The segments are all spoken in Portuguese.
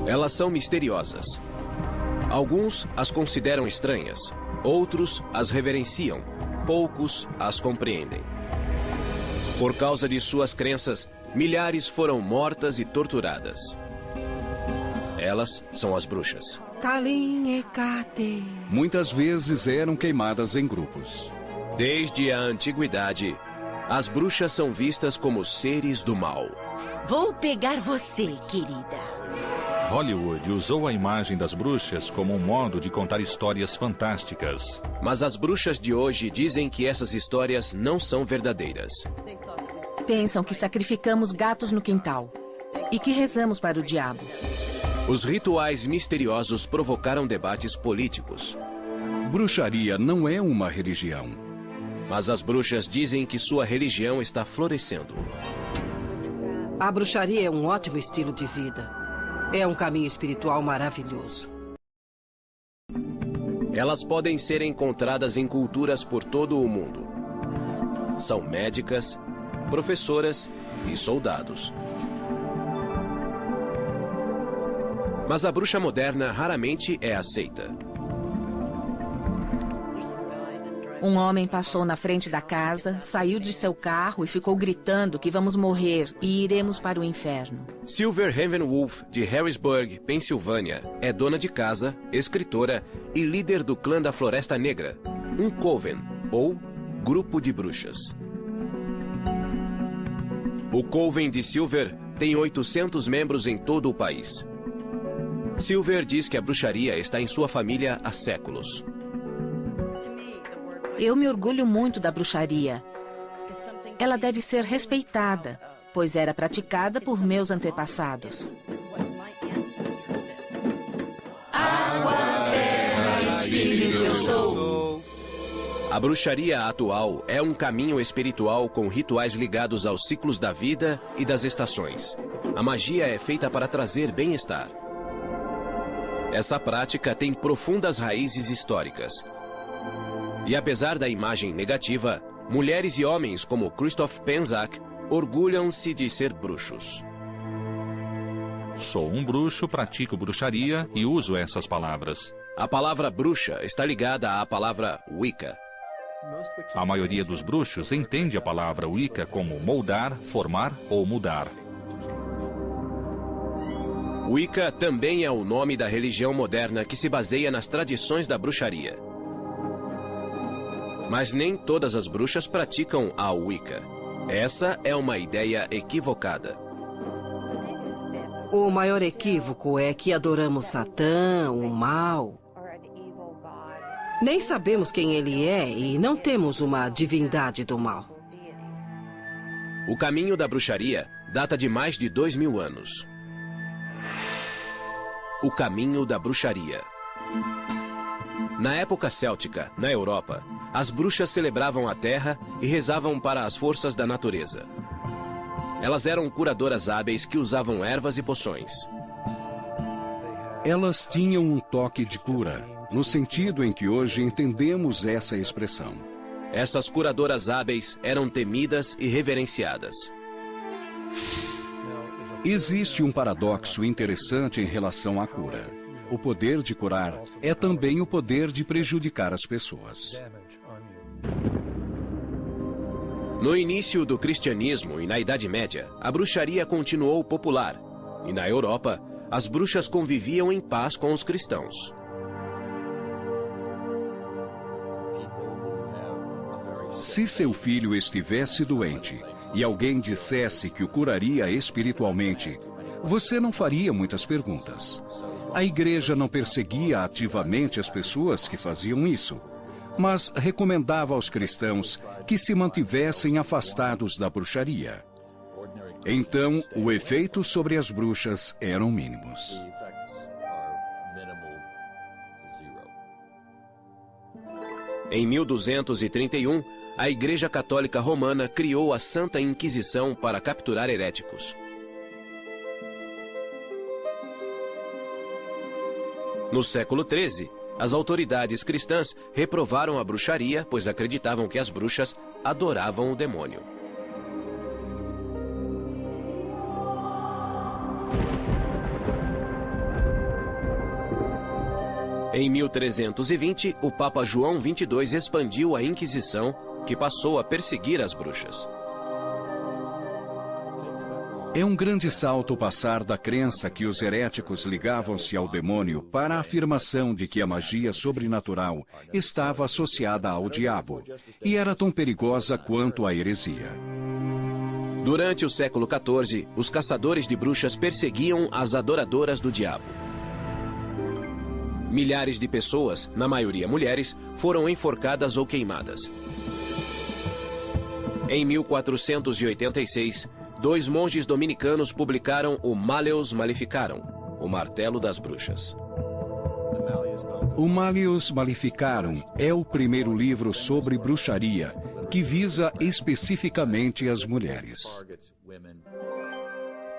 Elas são misteriosas. Alguns as consideram estranhas, outros as reverenciam, poucos as compreendem. Por causa de suas crenças, milhares foram mortas e torturadas. Elas são as bruxas. Muitas vezes eram queimadas em grupos. Desde a antiguidade, as bruxas são vistas como seres do mal. Vou pegar você, querida. Hollywood usou a imagem das bruxas como um modo de contar histórias fantásticas. Mas as bruxas de hoje dizem que essas histórias não são verdadeiras. Pensam que sacrificamos gatos no quintal e que rezamos para o diabo. Os rituais misteriosos provocaram debates políticos. Bruxaria não é uma religião. Mas as bruxas dizem que sua religião está florescendo. A bruxaria é um ótimo estilo de vida. É um caminho espiritual maravilhoso. Elas podem ser encontradas em culturas por todo o mundo. São médicas, professoras e soldados. Mas a bruxa moderna raramente é aceita. Um homem passou na frente da casa, saiu de seu carro e ficou gritando que vamos morrer e iremos para o inferno. Silver Ravenwolf, de Harrisburg, Pensilvânia, é dona de casa, escritora e líder do clã da Floresta Negra, um coven, ou grupo de bruxas. O coven de Silver tem 800 membros em todo o país. Silver diz que a bruxaria está em sua família há séculos. Eu me orgulho muito da bruxaria. Ela deve ser respeitada, pois era praticada por meus antepassados. Água, terra, espírito eu sou. A bruxaria atual é um caminho espiritual com rituais ligados aos ciclos da vida e das estações. A magia é feita para trazer bem-estar. Essa prática tem profundas raízes históricas. E apesar da imagem negativa, mulheres e homens como Christoph Penczak orgulham-se de ser bruxos. Sou um bruxo, pratico bruxaria e uso essas palavras. A palavra bruxa está ligada à palavra Wicca. A maioria dos bruxos entende a palavra Wicca como moldar, formar ou mudar. Wicca também é o nome da religião moderna que se baseia nas tradições da bruxaria. Mas nem todas as bruxas praticam a Wicca. Essa é uma ideia equivocada. O maior equívoco é que adoramos Satã, o mal. Nem sabemos quem ele é e não temos uma divindade do mal. O caminho da bruxaria data de mais de 2000 anos. O caminho da bruxaria. Na época céltica, na Europa, as bruxas celebravam a terra e rezavam para as forças da natureza. Elas eram curadoras hábeis que usavam ervas e poções. Elas tinham um toque de cura, no sentido em que hoje entendemos essa expressão. Essas curadoras hábeis eram temidas e reverenciadas. Existe um paradoxo interessante em relação à cura. O poder de curar é também o poder de prejudicar as pessoas. No início do cristianismo e na Idade Média, a bruxaria continuou popular. E na Europa, as bruxas conviviam em paz com os cristãos. Se seu filho estivesse doente e alguém dissesse que o curaria espiritualmente, você não faria muitas perguntas. A igreja não perseguia ativamente as pessoas que faziam isso, mas recomendava aos cristãos que se mantivessem afastados da bruxaria. Então, o efeito sobre as bruxas eram mínimos. Em 1231, a Igreja Católica Romana criou a Santa Inquisição para capturar heréticos. No século XIII, as autoridades cristãs reprovaram a bruxaria, pois acreditavam que as bruxas adoravam o demônio. Em 1320, o Papa João XXII expandiu a Inquisição, que passou a perseguir as bruxas. É um grande salto passar da crença que os heréticos ligavam-se ao demônio para a afirmação de que a magia sobrenatural estava associada ao diabo e era tão perigosa quanto a heresia. Durante o século XIV, os caçadores de bruxas perseguiam as adoradoras do diabo. Milhares de pessoas, na maioria mulheres, foram enforcadas ou queimadas. Em 1486, 2 monges dominicanos publicaram o Malleus Maleficarum, o Martelo das Bruxas. O Malleus Maleficarum é o primeiro livro sobre bruxaria que visa especificamente as mulheres.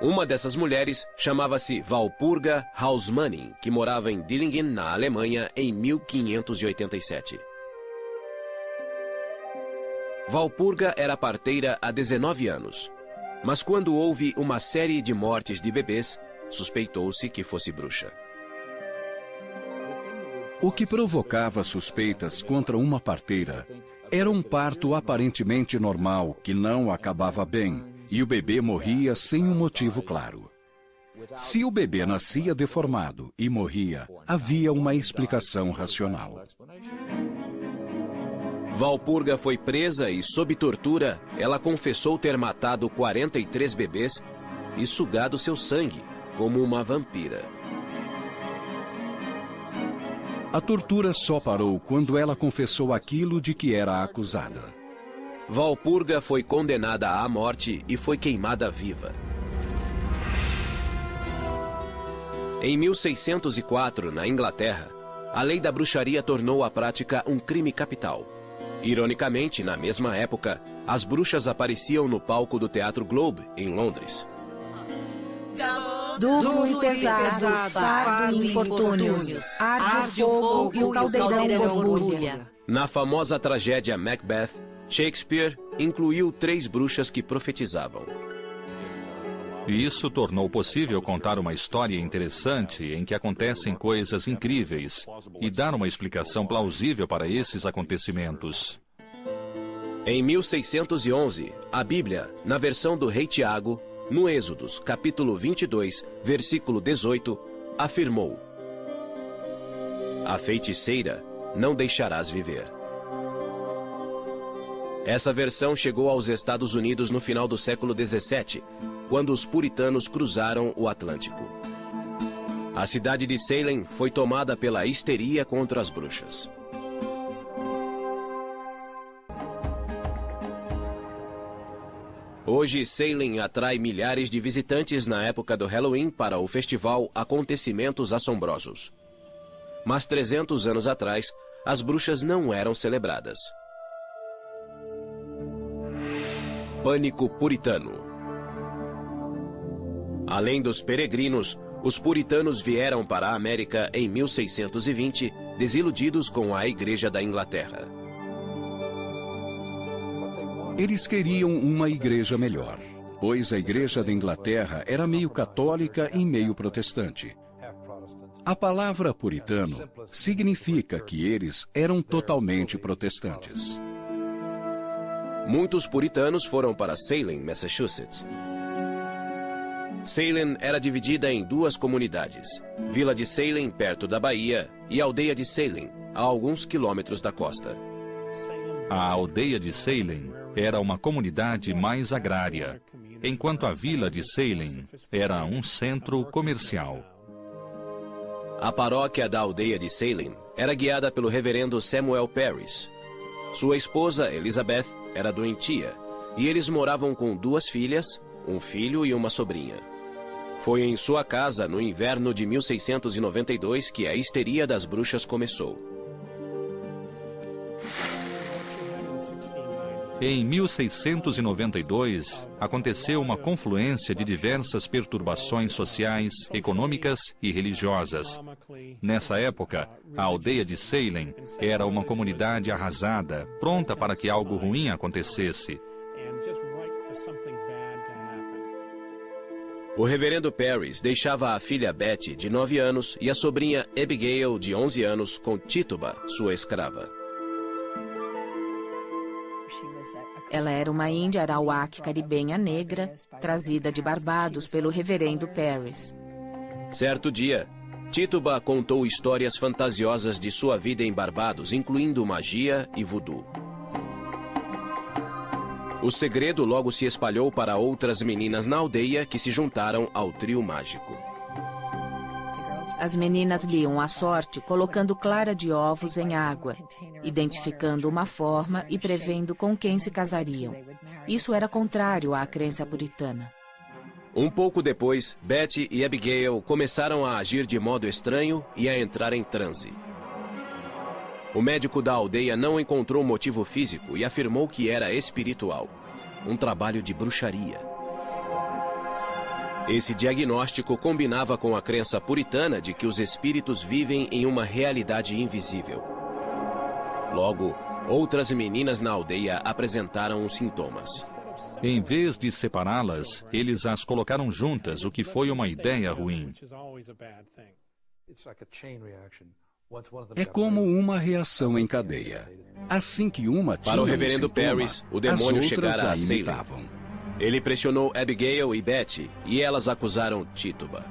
Uma dessas mulheres chamava-se Walpurga Hausmann, que morava em Dillingen, na Alemanha, em 1587. Walpurga era parteira há 19 anos, mas quando houve uma série de mortes de bebês, suspeitou-se que fosse bruxa. O que provocava suspeitas contra uma parteira era um parto aparentemente normal que não acabava bem e o bebê morria sem um motivo claro. Se o bebê nascia deformado e morria, havia uma explicação racional. Walpurga foi presa e, sob tortura, ela confessou ter matado 43 bebês e sugado seu sangue, como uma vampira. A tortura só parou quando ela confessou aquilo de que era acusada. Walpurga foi condenada à morte e foi queimada viva. Em 1604, na Inglaterra, a lei da bruxaria tornou a prática um crime capital. Ironicamente, na mesma época, as bruxas apareciam no palco do Teatro Globe, em Londres. Duplo e pesado, fardo e infortúnios, arde o fogo e o caldeirão borbulha. Na famosa tragédia Macbeth, Shakespeare incluiu 3 bruxas que profetizavam. Isso tornou possível contar uma história interessante em que acontecem coisas incríveis e dar uma explicação plausível para esses acontecimentos. Em 1611, a Bíblia, na versão do Rei Tiago, no Êxodos, capítulo 22, versículo 18, afirmou: "A feiticeira não deixarás viver." Essa versão chegou aos Estados Unidos no final do século XVII, quando os puritanos cruzaram o Atlântico. A cidade de Salem foi tomada pela histeria contra as bruxas. Hoje, Salem atrai milhares de visitantes na época do Halloween para o festival Acontecimentos Assombrosos. Mas 300 anos atrás, as bruxas não eram celebradas. Pânico puritano. Além dos peregrinos, os puritanos vieram para a América em 1620, desiludidos com a Igreja da Inglaterra. Eles queriam uma igreja melhor, pois a Igreja da Inglaterra era meio católica e meio protestante. A palavra puritano significa que eles eram totalmente protestantes. Muitos puritanos foram para Salem, Massachusetts. Salem era dividida em 2 comunidades: Vila de Salem, perto da Bahia, e Aldeia de Salem, a alguns quilômetros da costa. A Aldeia de Salem era uma comunidade mais agrária, enquanto a Vila de Salem era um centro comercial. A paróquia da Aldeia de Salem era guiada pelo reverendo Samuel Parris. Sua esposa, Elizabeth, era doentia, e eles moravam com 2 filhas, um filho e uma sobrinha. Foi em sua casa, no inverno de 1692, que a histeria das bruxas começou. Em 1692, aconteceu uma confluência de diversas perturbações sociais, econômicas e religiosas. Nessa época, a Aldeia de Salem era uma comunidade arrasada, pronta para que algo ruim acontecesse. O reverendo Parris deixava a filha Betty, de 9 anos, e a sobrinha Abigail, de 11 anos, com Tituba, sua escrava. Ela era uma índia arawak caribenha negra, trazida de Barbados pelo reverendo Parris. Certo dia, Tituba contou histórias fantasiosas de sua vida em Barbados, incluindo magia e voodoo. O segredo logo se espalhou para outras meninas na aldeia que se juntaram ao trio mágico. As meninas liam a sorte colocando clara de ovos em água, identificando uma forma e prevendo com quem se casariam. Isso era contrário à crença puritana. Um pouco depois, Betty e Abigail começaram a agir de modo estranho e a entrar em transe. O médico da aldeia não encontrou motivo físico e afirmou que era espiritual, um trabalho de bruxaria. Esse diagnóstico combinava com a crença puritana de que os espíritos vivem em uma realidade invisível. Logo, outras meninas na aldeia apresentaram os sintomas. Em vez de separá-las, eles as colocaram juntas, o que foi uma ideia ruim. É como uma reação em cadeia. Assim que uma tinha Para o reverendo sintoma, Parris, o demônio as outras chegara a a Salem. imitavam. Ele pressionou Abigail e Betty, e elas acusaram Tituba.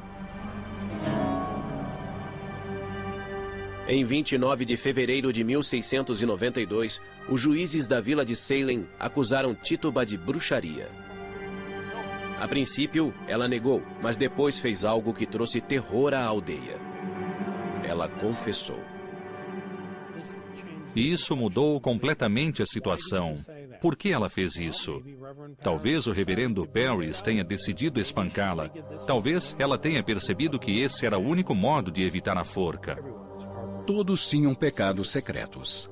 Em 29 de fevereiro de 1692, os juízes da vila de Salem acusaram Tituba de bruxaria. A princípio, ela negou, mas depois fez algo que trouxe terror à aldeia. Ela confessou. E isso mudou completamente a situação. Por que ela fez isso? Talvez o reverendo Parris tenha decidido espancá-la. Talvez ela tenha percebido que esse era o único modo de evitar a forca. Todos tinham pecados secretos.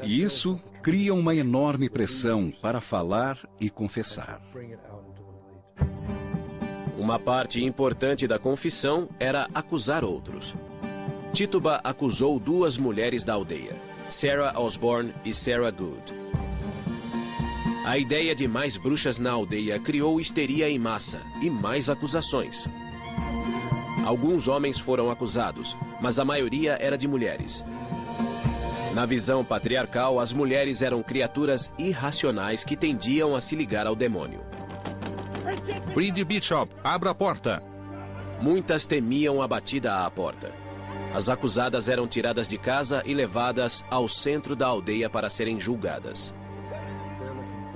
E isso cria uma enorme pressão para falar e confessar. Uma parte importante da confissão era acusar outros. Tituba acusou 2 mulheres da aldeia, Sarah Osborne e Sarah Good. A ideia de mais bruxas na aldeia criou histeria em massa e mais acusações. Alguns homens foram acusados, mas a maioria era de mulheres. Na visão patriarcal, as mulheres eram criaturas irracionais que tendiam a se ligar ao demônio. Bridget Bishop, abra a porta. Muitas temiam a batida à porta. As acusadas eram tiradas de casa e levadas ao centro da aldeia para serem julgadas.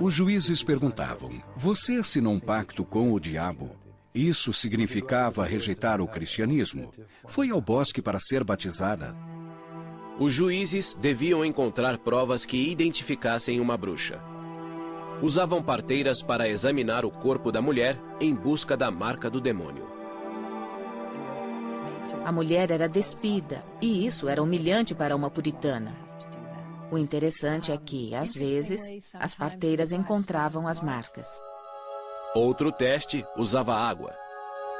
Os juízes perguntavam: você assinou um pacto com o diabo? Isso significava rejeitar o cristianismo. Foi ao bosque para ser batizada. Os juízes deviam encontrar provas que identificassem uma bruxa. Usavam parteiras para examinar o corpo da mulher em busca da marca do demônio. A mulher era despida, e isso era humilhante para uma puritana. O interessante é que, às vezes, as parteiras encontravam as marcas. Outro teste usava água.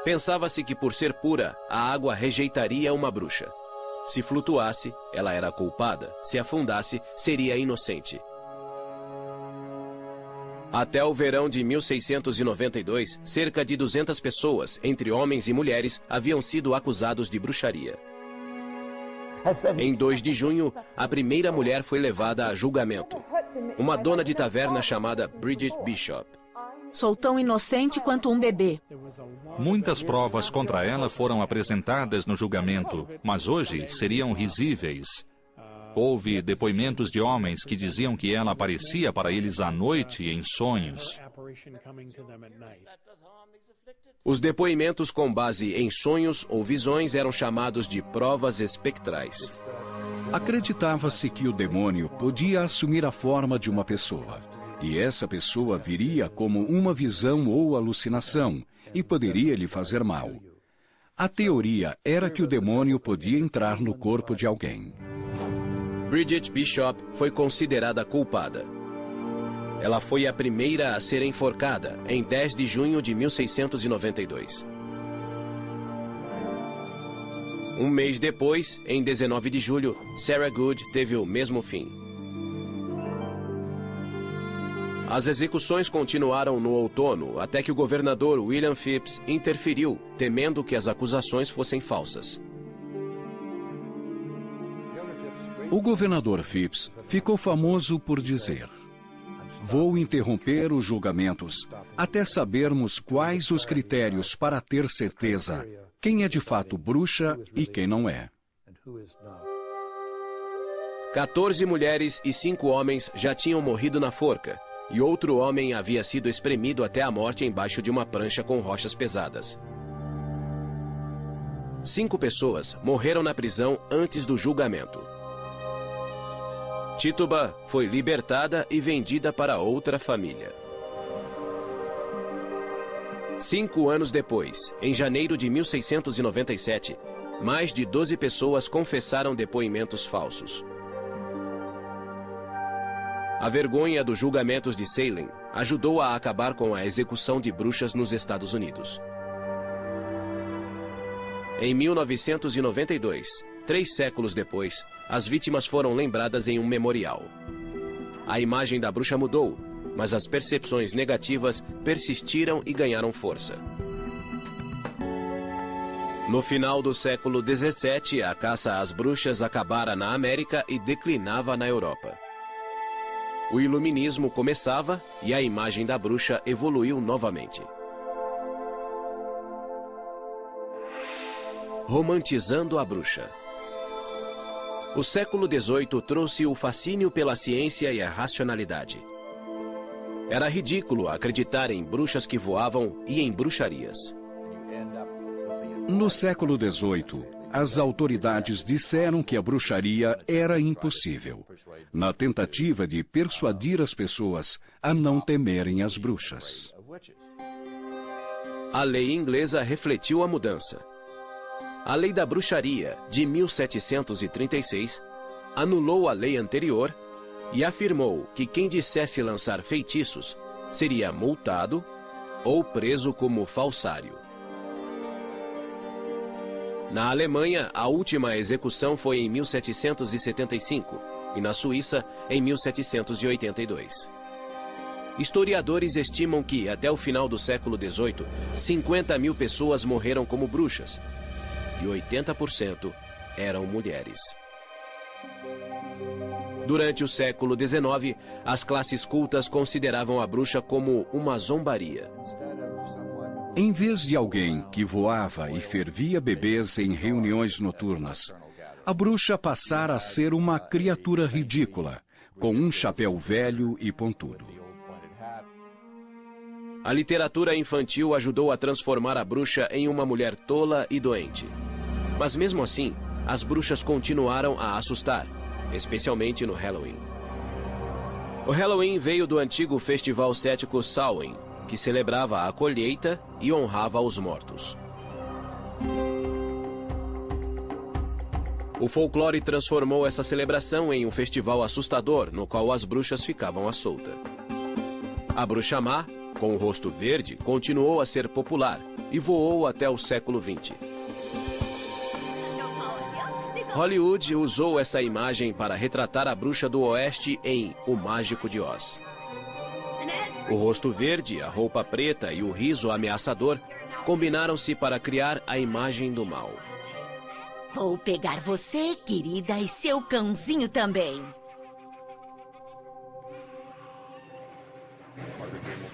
Pensava-se que, por ser pura, a água rejeitaria uma bruxa. Se flutuasse, ela era culpada. Se afundasse, seria inocente. Até o verão de 1692, cerca de 200 pessoas, entre homens e mulheres, haviam sido acusados de bruxaria. Em 2 de junho, a primeira mulher foi levada a julgamento. Uma dona de taverna chamada Bridget Bishop. Sou tão inocente quanto um bebê. Muitas provas contra ela foram apresentadas no julgamento, mas hoje seriam risíveis. Houve depoimentos de homens que diziam que ela aparecia para eles à noite em sonhos. Os depoimentos com base em sonhos ou visões eram chamados de provas espectrais. Acreditava-se que o demônio podia assumir a forma de uma pessoa. E essa pessoa viria como uma visão ou alucinação e poderia lhe fazer mal. A teoria era que o demônio podia entrar no corpo de alguém. Bridget Bishop foi considerada culpada. Ela foi a primeira a ser enforcada em 10 de junho de 1692. Um mês depois, em 19 de julho, Sarah Good teve o mesmo fim. As execuções continuaram no outono até que o governador William Phips interferiu, temendo que as acusações fossem falsas. O governador Phips ficou famoso por dizer: "Vou interromper os julgamentos até sabermos quais os critérios para ter certeza quem é de fato bruxa e quem não é." 14 mulheres e 5 homens já tinham morrido na forca, e outro homem havia sido espremido até a morte embaixo de uma prancha com rochas pesadas. 5 pessoas morreram na prisão antes do julgamento. Tituba foi libertada e vendida para outra família. 5 anos depois, em janeiro de 1697, mais de 12 pessoas confessaram depoimentos falsos. A vergonha dos julgamentos de Salem ajudou a acabar com a execução de bruxas nos Estados Unidos. Em 1992, 3 séculos depois, as vítimas foram lembradas em um memorial. A imagem da bruxa mudou, mas as percepções negativas persistiram e ganharam força. No final do século XVII, a caça às bruxas acabara na América e declinava na Europa. O iluminismo começava e a imagem da bruxa evoluiu novamente. Romantizando a bruxa. O século XVIII trouxe o fascínio pela ciência e a racionalidade. Era ridículo acreditar em bruxas que voavam e em bruxarias. No século XVIII, as autoridades disseram que a bruxaria era impossível, na tentativa de persuadir as pessoas a não temerem as bruxas. A lei inglesa refletiu a mudança. A Lei da Bruxaria, de 1736, anulou a lei anterior e afirmou que quem dissesse lançar feitiços seria multado ou preso como falsário. Na Alemanha, a última execução foi em 1775 e na Suíça, em 1782. Historiadores estimam que, até o final do século XVIII, 50 mil pessoas morreram como bruxas e 80% eram mulheres. Durante o século XIX, as classes cultas consideravam a bruxa como uma zombaria. Em vez de alguém que voava e fervia bebês em reuniões noturnas, a bruxa passara a ser uma criatura ridícula, com um chapéu velho e pontudo. A literatura infantil ajudou a transformar a bruxa em uma mulher tola e doente. Mas mesmo assim, as bruxas continuaram a assustar, especialmente no Halloween. O Halloween veio do antigo festival cético Samhain, que celebrava a colheita e honrava os mortos. O folclore transformou essa celebração em um festival assustador, no qual as bruxas ficavam à solta. A bruxa má, com o rosto verde, continuou a ser popular e voou até o século XX. Hollywood usou essa imagem para retratar a bruxa do oeste em O Mágico de Oz. O rosto verde, a roupa preta e o riso ameaçador combinaram-se para criar a imagem do mal. Vou pegar você, querida, e seu cãozinho também.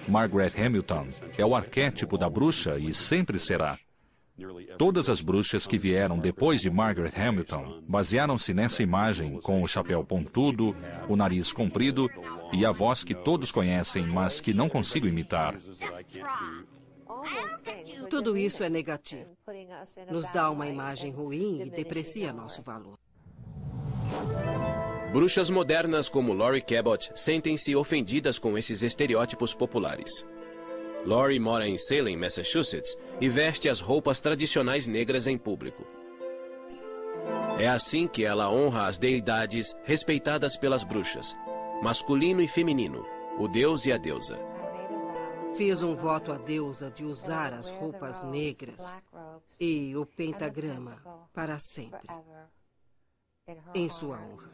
Margaret Hamilton é o arquétipo da bruxa e sempre será. Todas as bruxas que vieram depois de Margaret Hamilton basearam-se nessa imagem, com o chapéu pontudo, o nariz comprido e a voz que todos conhecem, mas que não consigo imitar. Tudo isso é negativo. Nos dá uma imagem ruim e deprecia nosso valor. Bruxas modernas como Laurie Cabot sentem-se ofendidas com esses estereótipos populares. Laurie mora em Salem, Massachusetts, e veste as roupas tradicionais negras em público. É assim que ela honra as deidades respeitadas pelas bruxas, masculino e feminino, o deus e a deusa. Fiz um voto à deusa de usar as roupas negras e o pentagrama para sempre, em sua honra.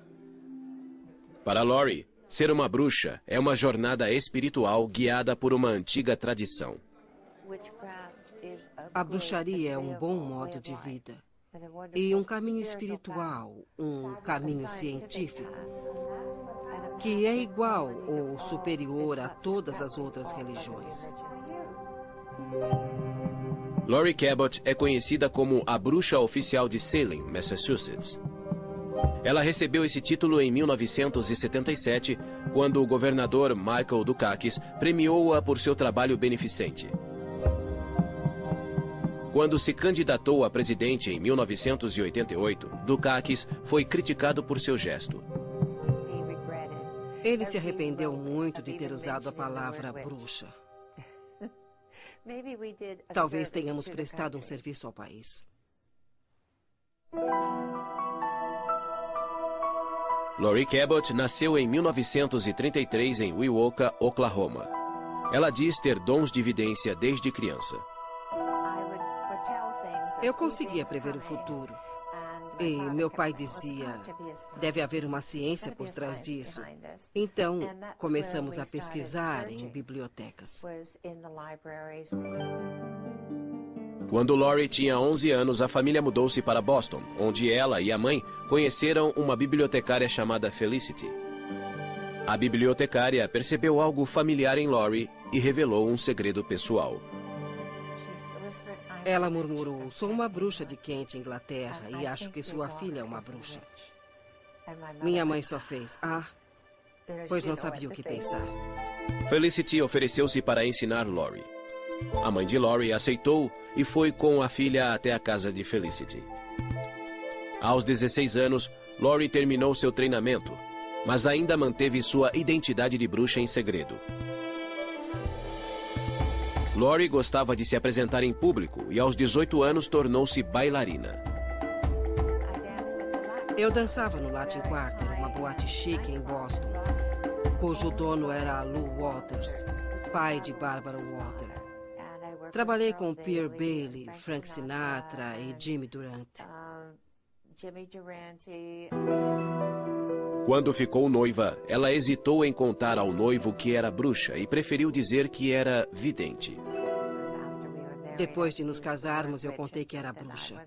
Para Laurie, Ser uma bruxa é uma jornada espiritual guiada por uma antiga tradição. A bruxaria é um bom modo de vida e um caminho espiritual, um caminho científico, que é igual ou superior a todas as outras religiões. Laurie Cabot é conhecida como a bruxa oficial de Salem, Massachusetts. Ela recebeu esse título em 1977, quando o governador Michael Dukakis premiou-a por seu trabalho beneficente. Quando se candidatou a presidente em 1988, Dukakis foi criticado por seu gesto. Ele se arrependeu muito de ter usado a palavra bruxa. Talvez tenhamos prestado um serviço ao país. Laurie Cabot nasceu em 1933 em Wewoka, Oklahoma. Ela diz ter dons de vidência desde criança. Eu conseguia prever o futuro. E meu pai dizia, deve haver uma ciência por trás disso. Então, começamos a pesquisar em bibliotecas. Quando Laurie tinha 11 anos, a família mudou-se para Boston, onde ela e a mãe conheceram uma bibliotecária chamada Felicity. A bibliotecária percebeu algo familiar em Laurie e revelou um segredo pessoal. Ela murmurou, sou uma bruxa de Kent, Inglaterra, e acho que sua filha é uma bruxa. Minha mãe só fez, pois não sabia o que pensar. Felicity ofereceu-se para ensinar Laurie. A mãe de Laurie aceitou e foi com a filha até a casa de Felicity. Aos 16 anos, Laurie terminou seu treinamento, mas ainda manteve sua identidade de bruxa em segredo. Laurie gostava de se apresentar em público e aos 18 anos tornou-se bailarina. Eu dançava no Latin Quarter, uma boate chique em Boston, cujo dono era Lou Walters, pai de Barbara Walter. Trabalhei com Pierre Bailey, Frank Sinatra e Jimmy Durante. Quando ficou noiva, ela hesitou em contar ao noivo que era bruxa e preferiu dizer que era vidente. Depois de nos casarmos, eu contei que era bruxa.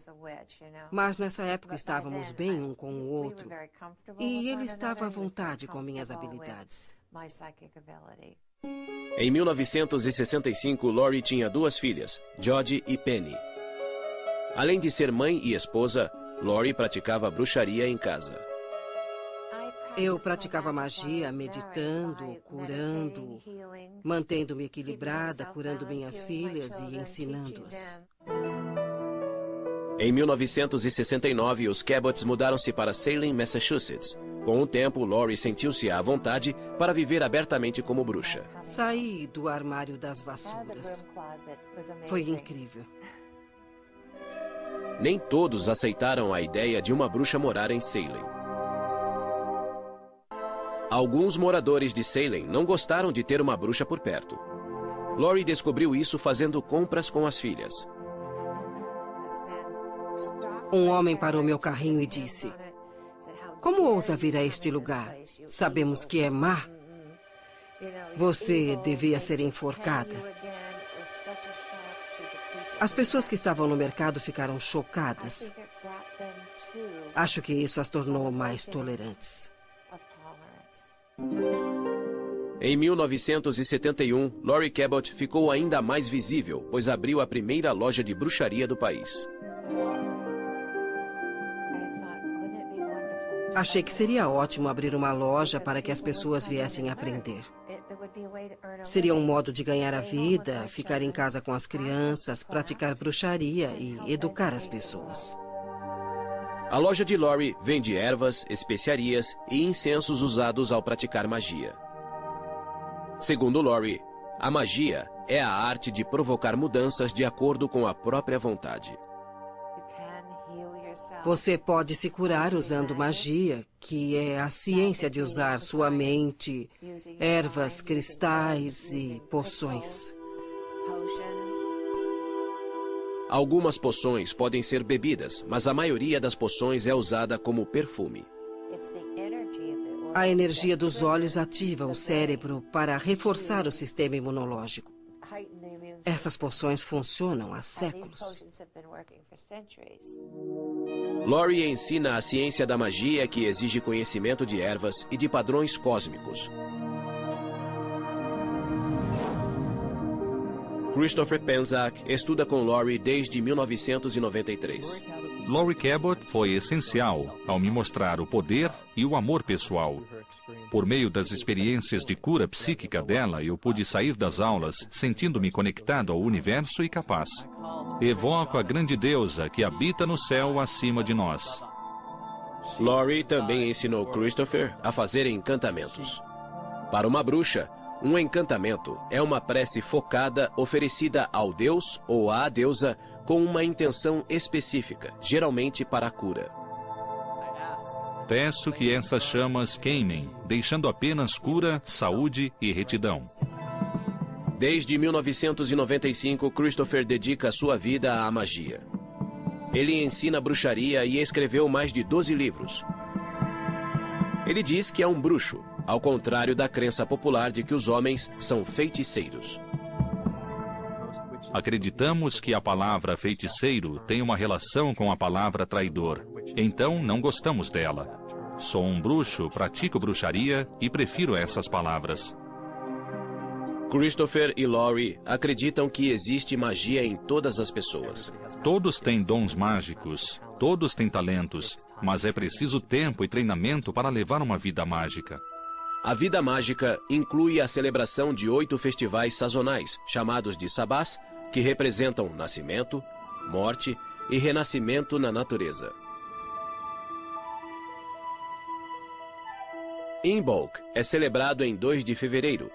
Mas nessa época estávamos bem um com o outro e ele estava à vontade com minhas habilidades. Em 1965, Laurie tinha 2 filhas, Jodie e Penny. Além de ser mãe e esposa, Laurie praticava bruxaria em casa. Eu praticava magia, meditando, curando, mantendo-me equilibrada, curando minhas filhas e ensinando-as. Em 1969, os Cabots mudaram-se para Salem, Massachusetts. Com o tempo, Laurie sentiu-se à vontade para viver abertamente como bruxa. Saí do armário das vassouras. Foi incrível. Nem todos aceitaram a ideia de uma bruxa morar em Salem. Alguns moradores de Salem não gostaram de ter uma bruxa por perto. Laurie descobriu isso fazendo compras com as filhas. Um homem parou meu carrinho e disse, como ousa vir a este lugar? Sabemos que é má. Você devia ser enforcada. As pessoas que estavam no mercado ficaram chocadas. Acho que isso as tornou mais tolerantes. Em 1971, Laurie Cabot ficou ainda mais visível, pois abriu a primeira loja de bruxaria do país. Achei que seria ótimo abrir uma loja para que as pessoas viessem aprender. Seria um modo de ganhar a vida, ficar em casa com as crianças, praticar bruxaria e educar as pessoas. A loja de Laurie vende ervas, especiarias e incensos usados ao praticar magia. Segundo Laurie, a magia é a arte de provocar mudanças de acordo com a própria vontade. Você pode se curar usando magia, que é a ciência de usar sua mente, ervas, cristais e poções. Algumas poções podem ser bebidas, mas a maioria das poções é usada como perfume. A energia dos olhos ativa o cérebro para reforçar o sistema imunológico. Essas poções funcionam há séculos. Laurie ensina a ciência da magia que exige conhecimento de ervas e de padrões cósmicos. Christopher Penczak estuda com Laurie desde 1993. Laurie Cabot foi essencial ao me mostrar o poder e o amor pessoal. Por meio das experiências de cura psíquica dela, eu pude sair das aulas sentindo-me conectado ao universo e capaz. Evoco a grande deusa que habita no céu acima de nós. Laurie também ensinou Christopher a fazer encantamentos. Para uma bruxa, um encantamento é uma prece focada oferecida ao deus ou à deusa com uma intenção específica, geralmente para a cura. Peço que essas chamas queimem, deixando apenas cura, saúde e retidão. Desde 1995, Christopher dedica sua vida à magia. Ele ensina bruxaria e escreveu mais de 12 livros. Ele diz que é um bruxo, ao contrário da crença popular de que os homens são feiticeiros. Acreditamos que a palavra feiticeiro tem uma relação com a palavra traidor. Então, não gostamos dela. Sou um bruxo, pratico bruxaria e prefiro essas palavras. Christopher e Laurie acreditam que existe magia em todas as pessoas. Todos têm dons mágicos, todos têm talentos, mas é preciso tempo e treinamento para levar uma vida mágica. A vida mágica inclui a celebração de 8 festivais sazonais, chamados de sabás, que representam nascimento, morte e renascimento na natureza. Imbolc é celebrado em 2 de fevereiro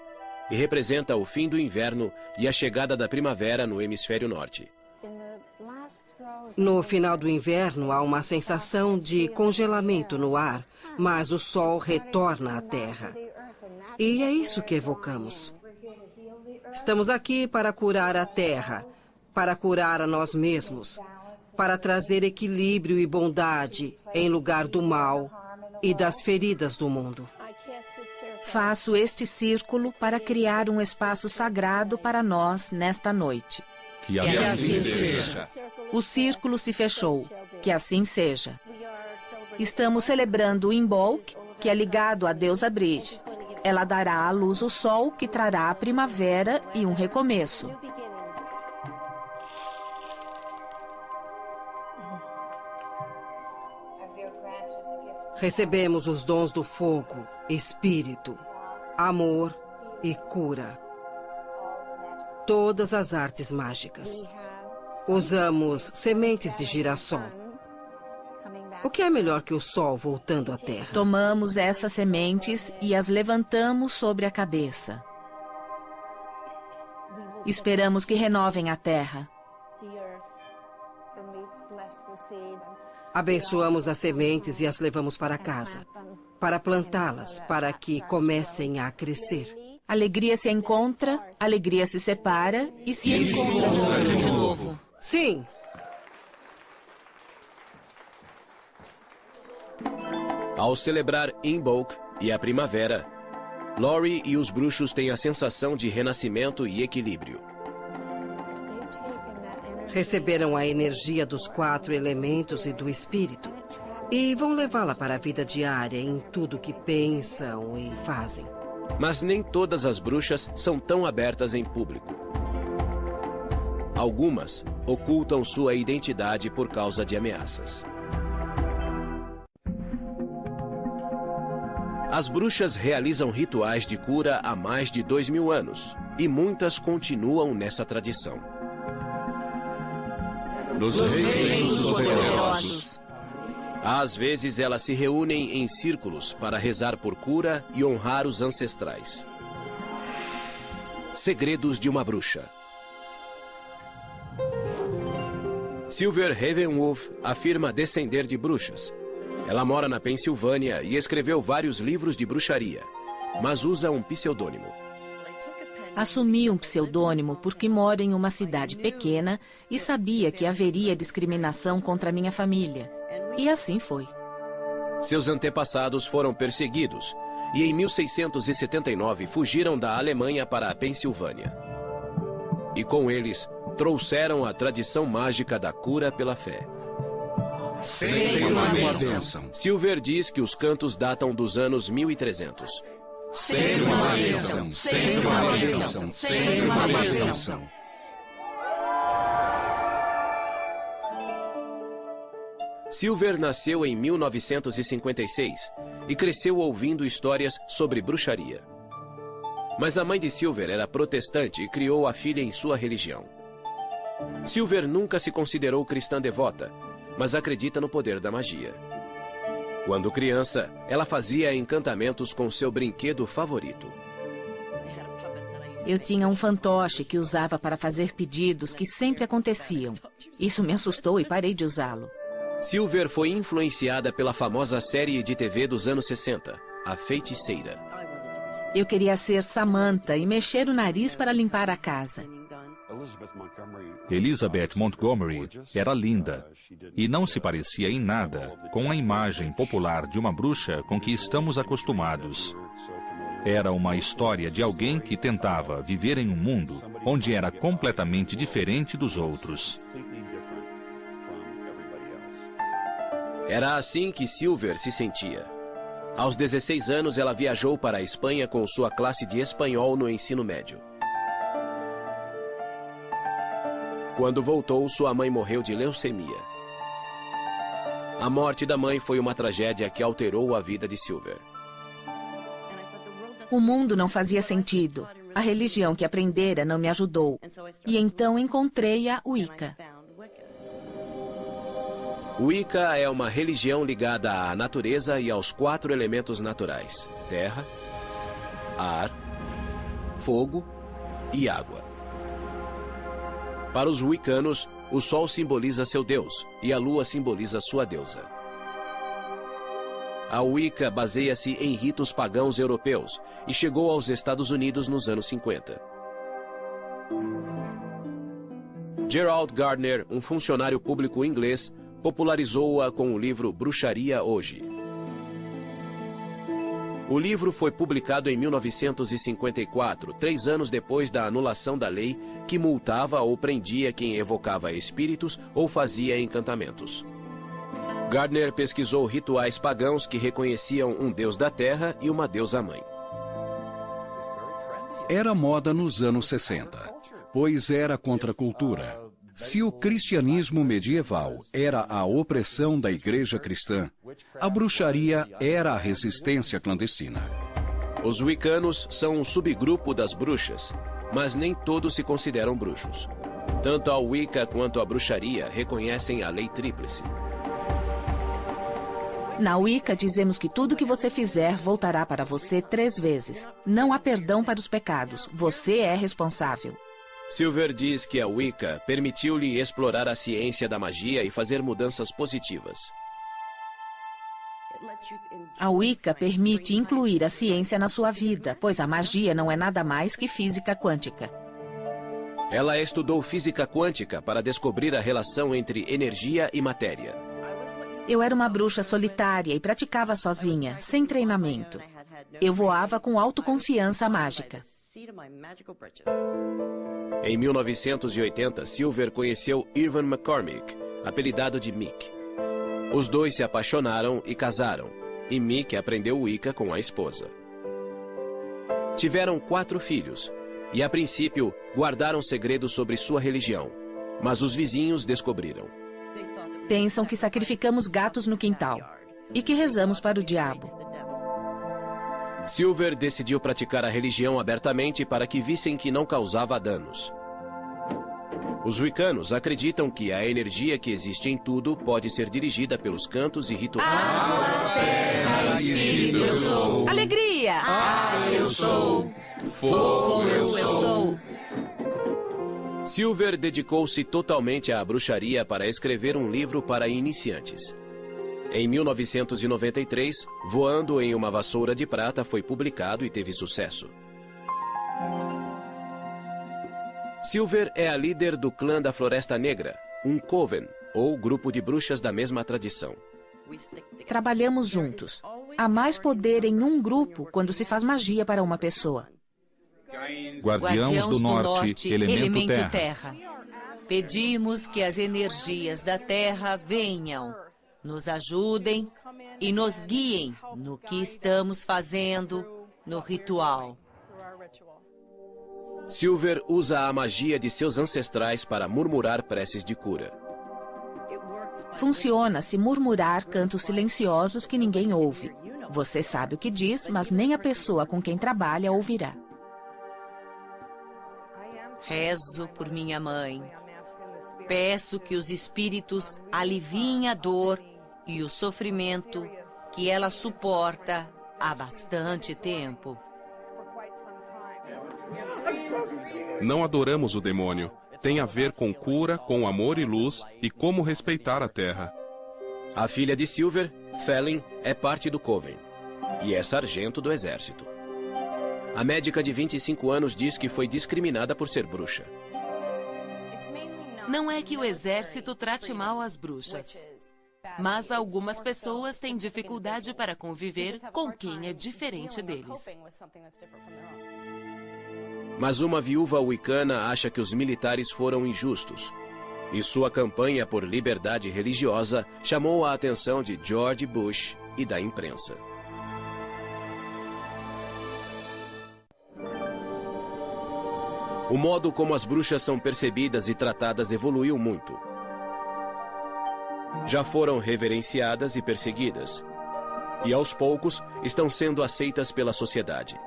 e representa o fim do inverno e a chegada da primavera no hemisfério norte. No final do inverno, há uma sensação de congelamento no ar, mas o sol retorna à Terra. E é isso que evocamos. Estamos aqui para curar a Terra, para curar a nós mesmos, para trazer equilíbrio e bondade em lugar do mal e das feridas do mundo. Faço este círculo para criar um espaço sagrado para nós nesta noite. Que assim seja. O círculo se fechou. Que assim seja. Estamos celebrando Imbolc, que é ligado à deusa Bridge. Ela dará à luz o sol, que trará a primavera e um recomeço. Recebemos os dons do fogo, espírito, amor e cura. Todas as artes mágicas. Usamos sementes de girassol. O que é melhor que o sol voltando à Terra? Tomamos essas sementes e as levantamos sobre a cabeça. Esperamos que renovem a Terra. Abençoamos as sementes e as levamos para casa, para plantá-las, para que comecem a crescer. Alegria se encontra, alegria se separa e se encontra de novo. Sim! Ao celebrar Imbolc e a primavera, Laurie e os bruxos têm a sensação de renascimento e equilíbrio. Receberam a energia dos 4 elementos e do espírito e vão levá-la para a vida diária em tudo que pensam e fazem. Mas nem todas as bruxas são tão abertas em público. Algumas ocultam sua identidade por causa de ameaças. As bruxas realizam rituais de cura há mais de 2000 anos e muitas continuam nessa tradição. Nos reinos poderosos. Às vezes elas se reúnem em círculos para rezar por cura e honrar os ancestrais. Segredos de uma bruxa. Silver Ravenwolf afirma descender de bruxas. Ela mora na Pensilvânia e escreveu vários livros de bruxaria, mas usa um pseudônimo. Assumi um pseudônimo porque moro em uma cidade pequena e sabia que haveria discriminação contra minha família. E assim foi. Seus antepassados foram perseguidos e em 1679 fugiram da Alemanha para a Pensilvânia. E com eles, trouxeram a tradição mágica da cura pela fé. Sem uma bênção. Silver diz que os cantos datam dos anos 1300. Sem uma bênção. Sem uma bênção. Sem uma bênção. Silver nasceu em 1956 e cresceu ouvindo histórias sobre bruxaria. Mas a mãe de Silver era protestante e criou a filha em sua religião. Silver nunca se considerou cristã devota, mas acredita no poder da magia. Quando criança, ela fazia encantamentos com seu brinquedo favorito. Eu tinha um fantoche que usava para fazer pedidos que sempre aconteciam. Isso me assustou e parei de usá-lo. Silver foi influenciada pela famosa série de TV dos anos 60, A Feiticeira. Eu queria ser Samantha e mexer o nariz para limpar a casa. Elizabeth Montgomery era linda e não se parecia em nada com a imagem popular de uma bruxa com que estamos acostumados. Era uma história de alguém que tentava viver em um mundo onde era completamente diferente dos outros. Era assim que Silver se sentia. Aos 16 anos, ela viajou para a Espanha com sua classe de espanhol no ensino médio. Quando voltou, sua mãe morreu de leucemia. A morte da mãe foi uma tragédia que alterou a vida de Silver. O mundo não fazia sentido. A religião que aprendera não me ajudou. E então encontrei a Wicca. Wicca é uma religião ligada à natureza e aos 4 elementos naturais: terra, ar, fogo e água. Para os wiccanos, o sol simboliza seu deus e a lua simboliza sua deusa. A Wicca baseia-se em ritos pagãos europeus e chegou aos Estados Unidos nos anos 50. Gerald Gardner, um funcionário público inglês, popularizou-a com o livro Bruxaria Hoje. O livro foi publicado em 1954, 3 anos depois da anulação da lei que multava ou prendia quem evocava espíritos ou fazia encantamentos. Gardner pesquisou rituais pagãos que reconheciam um deus da terra e uma deusa-mãe. Era moda nos anos 60, pois era contra a cultura. Se o cristianismo medieval era a opressão da igreja cristã, a bruxaria era a resistência clandestina. Os wiccanos são um subgrupo das bruxas, mas nem todos se consideram bruxos. Tanto a Wicca quanto a bruxaria reconhecem a lei tríplice. Na Wicca dizemos que tudo que você fizer voltará para você 3 vezes. Não há perdão para os pecados. Você é responsável. Silver diz que a Wicca permitiu-lhe explorar a ciência da magia e fazer mudanças positivas. A Wicca permite incluir a ciência na sua vida, pois a magia não é nada mais que física quântica. Ela estudou física quântica para descobrir a relação entre energia e matéria. Eu era uma bruxa solitária e praticava sozinha, sem treinamento. Eu voava com autoconfiança mágica. Em 1980, Silver conheceu Irvin McCormick, apelidado de Mick. Os dois se apaixonaram e casaram, e Mick aprendeu Wicca com a esposa. Tiveram 4 filhos, e a princípio guardaram segredos sobre sua religião, mas os vizinhos descobriram. Pensam que sacrificamos gatos no quintal e que rezamos para o diabo. Silver decidiu praticar a religião abertamente para que vissem que não causava danos. Os wiccanos acreditam que a energia que existe em tudo pode ser dirigida pelos cantos e rituais. Terra, espírito, eu sou. Alegria! Eu sou. Fogo, eu sou. Silver dedicou-se totalmente à bruxaria para escrever um livro para iniciantes. Em 1993, Voando em uma Vassoura de Prata foi publicado e teve sucesso. Silver é a líder do clã da Floresta Negra, um coven, ou grupo de bruxas da mesma tradição. Trabalhamos juntos. Há mais poder em um grupo quando se faz magia para uma pessoa. Guardiãos do Norte, elemento terra. Pedimos que as energias da Terra venham, nos ajudem e nos guiem no que estamos fazendo no ritual. Silver usa a magia de seus ancestrais para murmurar preces de cura. Funciona se murmurar cantos silenciosos que ninguém ouve. Você sabe o que diz, mas nem a pessoa com quem trabalha ouvirá. Rezo por minha mãe. Peço que os espíritos aliviem a dor e o sofrimento que ela suporta há bastante tempo. Não adoramos o demônio. Tem a ver com cura, com amor e luz e como respeitar a Terra. A filha de Silver, Fallin, é parte do Coven e é sargento do exército. A médica de 25 anos diz que foi discriminada por ser bruxa. Não é que o exército trate mal as bruxas, mas algumas pessoas têm dificuldade para conviver com quem é diferente deles. Mas uma viúva wicana acha que os militares foram injustos. E sua campanha por liberdade religiosa chamou a atenção de George Bush e da imprensa. O modo como as bruxas são percebidas e tratadas evoluiu muito. Já foram reverenciadas e perseguidas. E aos poucos estão sendo aceitas pela sociedade.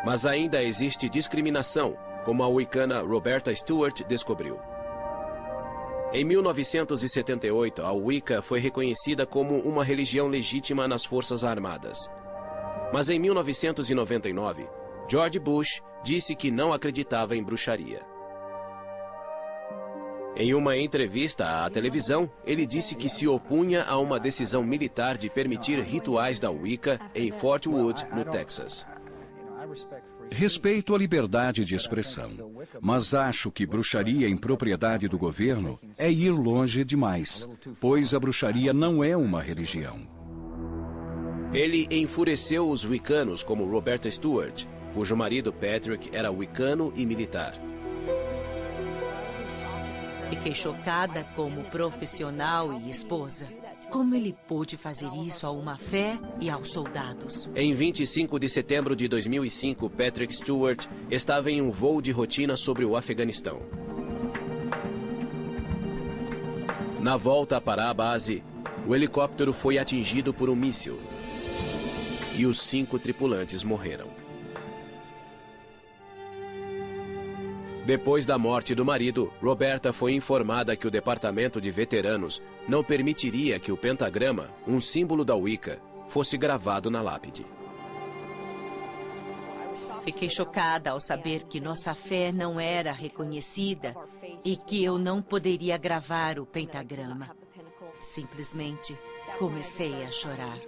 Mas ainda existe discriminação, como a wicana Roberta Stewart descobriu. Em 1978, a Wicca foi reconhecida como uma religião legítima nas Forças Armadas. Mas em 1999, George Bush disse que não acreditava em bruxaria. Em uma entrevista à televisão, ele disse que se opunha a uma decisão militar de permitir rituais da Wicca em Fort Wood, no Texas. Respeito à liberdade de expressão, mas acho que bruxaria em propriedade do governo é ir longe demais, pois a bruxaria não é uma religião. Ele enfureceu os wiccanos como Roberta Stewart, cujo marido Patrick era wicano e militar. Fiquei chocada como profissional e esposa. Como ele pôde fazer isso a uma fé e aos soldados? Em 25 de setembro de 2005, Patrick Stewart estava em um voo de rotina sobre o Afeganistão. Na volta para a base, o helicóptero foi atingido por um míssil e os 5 tripulantes morreram. Depois da morte do marido, Roberta foi informada que o Departamento de Veteranos não permitiria que o pentagrama, um símbolo da Wicca, fosse gravado na lápide. Fiquei chocada ao saber que nossa fé não era reconhecida e que eu não poderia gravar o pentagrama. Simplesmente comecei a chorar.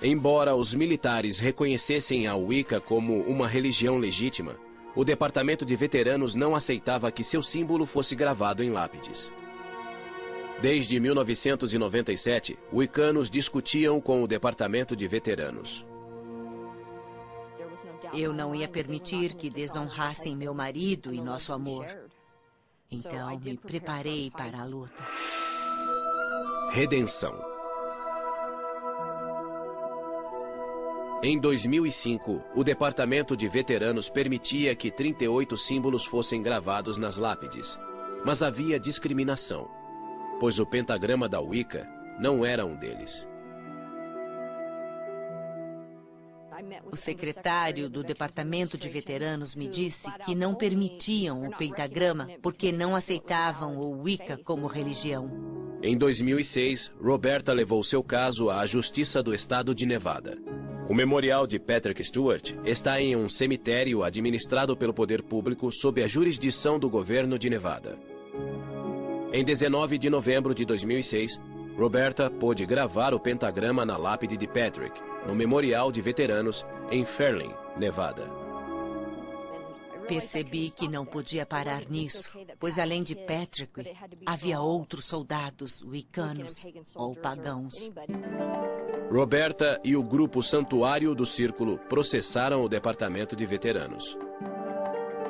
Embora os militares reconhecessem a Wicca como uma religião legítima, o Departamento de Veteranos não aceitava que seu símbolo fosse gravado em lápides. Desde 1997, wiccanos discutiam com o Departamento de Veteranos. Eu não ia permitir que desonrassem meu marido e nosso amor. Então, me preparei para a luta. Redenção. Em 2005, o Departamento de Veteranos permitia que 38 símbolos fossem gravados nas lápides. Mas havia discriminação, pois o pentagrama da Wicca não era um deles. O secretário do Departamento de Veteranos me disse que não permitiam o pentagrama porque não aceitavam o Wicca como religião. Em 2006, Roberta levou seu caso à Justiça do Estado de Nevada. O memorial de Patrick Stewart está em um cemitério administrado pelo poder público sob a jurisdição do governo de Nevada. Em 19 de novembro de 2006, Roberta pôde gravar o pentagrama na lápide de Patrick, no Memorial de Veteranos, em Fairlane, Nevada. Percebi que não podia parar nisso, pois além de Patrick, havia outros soldados wiccanos ou pagãos. Roberta e o grupo Santuário do Círculo processaram o departamento de veteranos.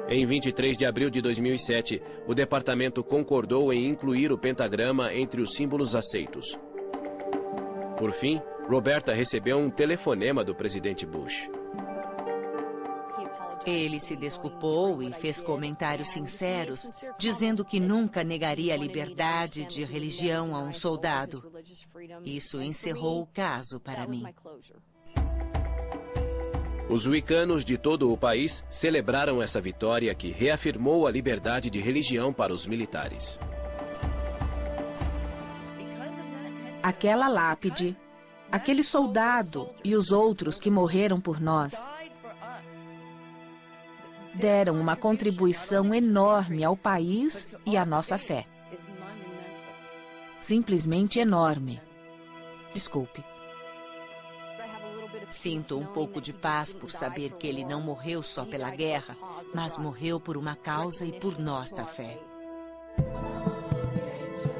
Em 23 de abril de 2007, o departamento concordou em incluir o pentagrama entre os símbolos aceitos. Por fim, Roberta recebeu um telefonema do presidente Bush. Ele se desculpou e fez comentários sinceros, dizendo que nunca negaria a liberdade de religião a um soldado. Isso encerrou o caso para mim. Os wiccanos de todo o país celebraram essa vitória que reafirmou a liberdade de religião para os militares. Aquela lápide, aquele soldado e os outros que morreram por nós deram uma contribuição enorme ao país e à nossa fé. Simplesmente enorme. Desculpe. Sinto um pouco de paz por saber que ele não morreu só pela guerra, mas morreu por uma causa e por nossa fé.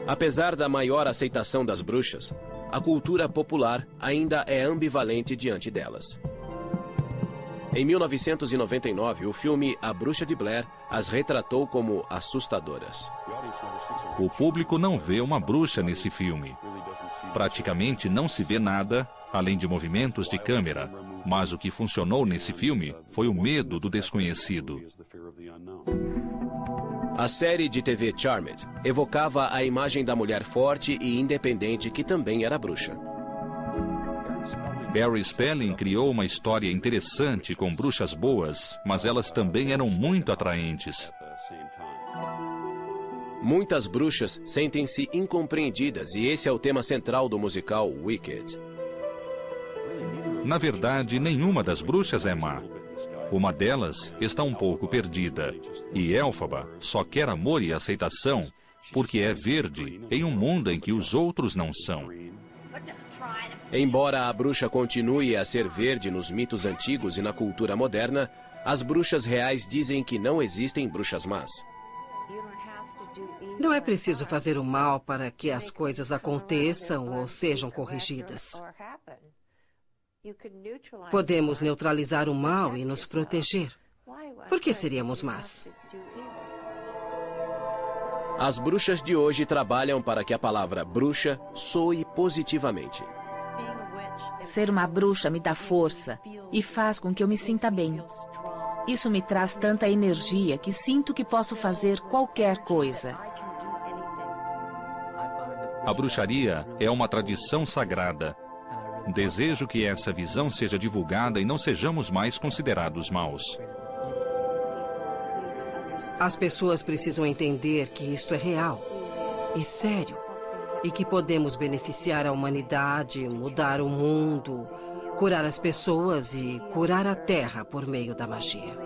Apesar da maior aceitação das bruxas, a cultura popular ainda é ambivalente diante delas. Em 1999, o filme A Bruxa de Blair as retratou como assustadoras. O público não vê uma bruxa nesse filme. Praticamente não se vê nada, além de movimentos de câmera. Mas o que funcionou nesse filme foi o medo do desconhecido. A série de TV Charmed evocava a imagem da mulher forte e independente que também era bruxa. Barry Spelling criou uma história interessante com bruxas boas, mas elas também eram muito atraentes. Muitas bruxas sentem-se incompreendidas e esse é o tema central do musical Wicked. Na verdade, nenhuma das bruxas é má. Uma delas está um pouco perdida, e Elphaba só quer amor e aceitação porque é verde em um mundo em que os outros não são. Embora a bruxa continue a ser verde nos mitos antigos e na cultura moderna, as bruxas reais dizem que não existem bruxas más. Não é preciso fazer o mal para que as coisas aconteçam ou sejam corrigidas. Podemos neutralizar o mal e nos proteger. Por que seríamos más? As bruxas de hoje trabalham para que a palavra bruxa soe positivamente. Ser uma bruxa me dá força e faz com que eu me sinta bem. Isso me traz tanta energia que sinto que posso fazer qualquer coisa. A bruxaria é uma tradição sagrada. Desejo que essa visão seja divulgada e não sejamos mais considerados maus. As pessoas precisam entender que isto é real e sério. E que podemos beneficiar a humanidade, mudar o mundo, curar as pessoas e curar a Terra por meio da magia.